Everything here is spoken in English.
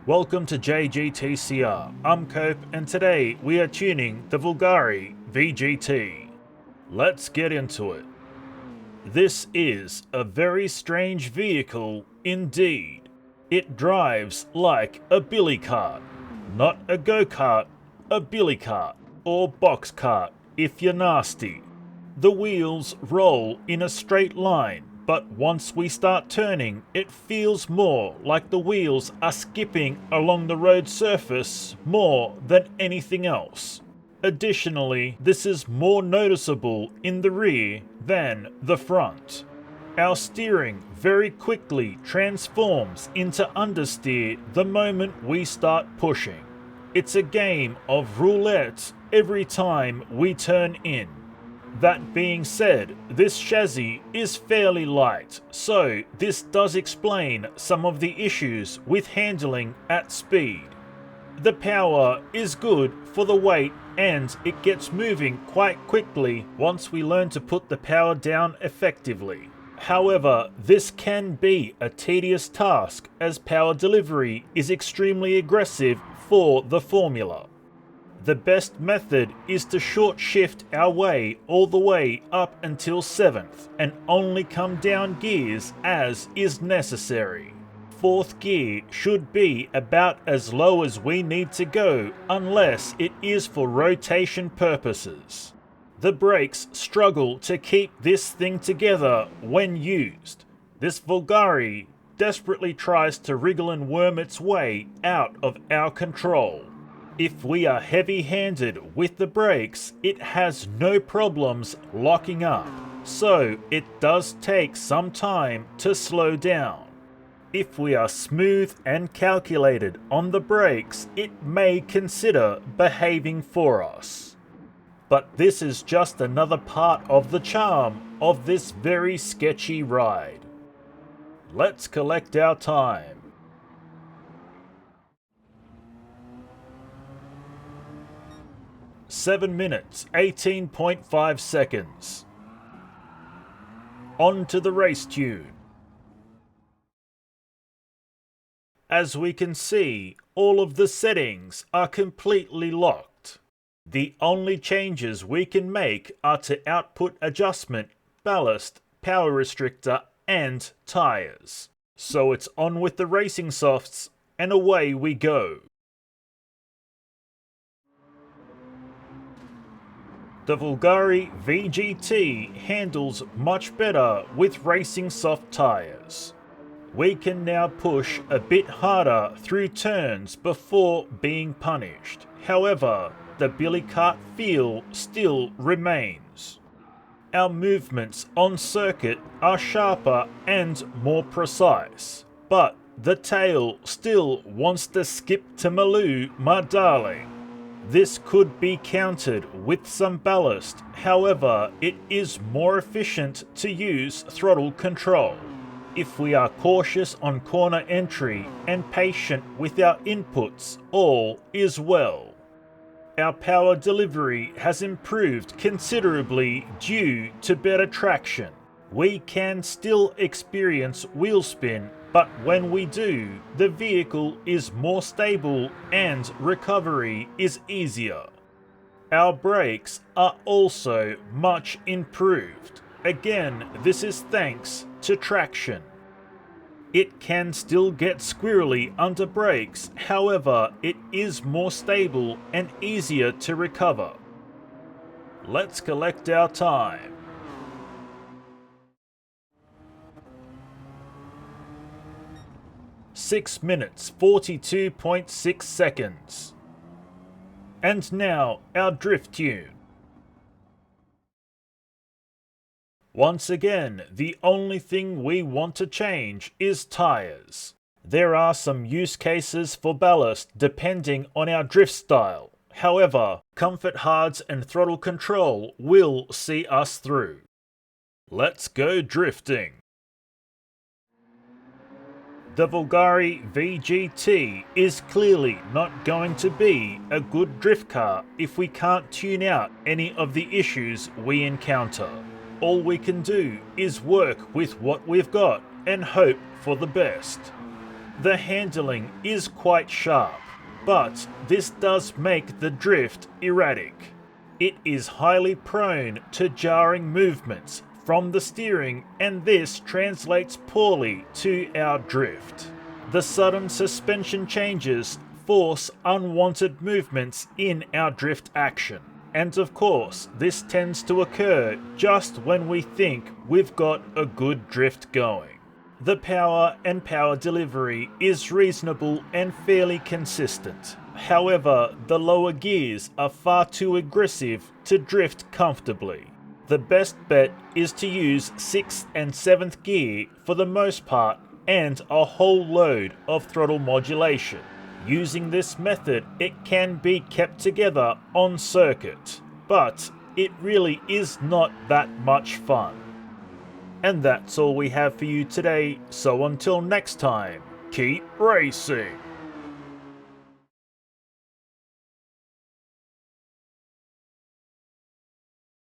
Welcome to JGTCR, I'm Cope, and today we are tuning the BVLGARI VGT. Let's get into it. This is a very strange vehicle indeed. It drives like a billy cart, not a go-kart, a billy cart, or box cart if you're nasty. The wheels roll in a straight line, but once we start turning, it feels more like the wheels are skipping along the road surface more than anything else. Additionally, this is more noticeable in the rear than the front. Our steering very quickly transforms into understeer the moment we start pushing. It's a game of roulette every time we turn in. That being said, this chassis is fairly light, so this does explain some of the issues with handling at speed. The power is good for the weight and it gets moving quite quickly once we learn to put the power down effectively. However, this can be a tedious task as power delivery is extremely aggressive for the formula. The best method is to short shift our way all the way up until 7th and only come down gears as is necessary. 4th gear should be about as low as we need to go unless it is for rotation purposes. The brakes struggle to keep this thing together when used. This BVLGARI desperately tries to wriggle and worm its way out of our control. If we are heavy-handed with the brakes, it has no problems locking up, so it does take some time to slow down. If we are smooth and calculated on the brakes, it may consider behaving for us. But this is just another part of the charm of this very sketchy ride. Let's collect our time. 7 minutes, 18.5 seconds. On to the race tune. As we can see, all of the settings are completely locked. The only changes we can make are to output adjustment, ballast, power restrictor, and tires. So it's on with the racing softs, and away we go. The BVLGARI VGT handles much better with racing soft tires. We can now push a bit harder through turns before being punished. However, the billy cart feel still remains. Our movements on circuit are sharper and more precise, but the tail still wants to skip to Maloo, my darling. This could be countered with some ballast, however, it is more efficient to use throttle control. If we are cautious on corner entry and patient with our inputs, all is well. Our power delivery has improved considerably due to better traction. We can still experience wheel spin, but when we do, the vehicle is more stable and recovery is easier. Our brakes are also much improved. Again, this is thanks to traction. It can still get squirrely under brakes, however, it is more stable and easier to recover. Let's collect our time. 6 minutes, 42.6 seconds. And now, our drift tune. Once again, the only thing we want to change is tires. There are some use cases for ballast depending on our drift style. However, comfort hards and throttle control will see us through. Let's go drifting. The BVLGARI VGT is clearly not going to be a good drift car if we can't tune out any of the issues we encounter. All we can do is work with what we've got and hope for the best. The handling is quite sharp, but this does make the drift erratic. It is highly prone to jarring movements from the steering, and this translates poorly to our drift. The sudden suspension changes force unwanted movements in our drift action. And of course, this tends to occur just when we think we've got a good drift going. The power and power delivery is reasonable and fairly consistent. However, the lower gears are far too aggressive to drift comfortably. The best bet is to use 6th and 7th gear for the most part and a whole load of throttle modulation. Using this method, it can be kept together on circuit, but it really is not that much fun. And that's all we have for you today, so until next time, keep racing!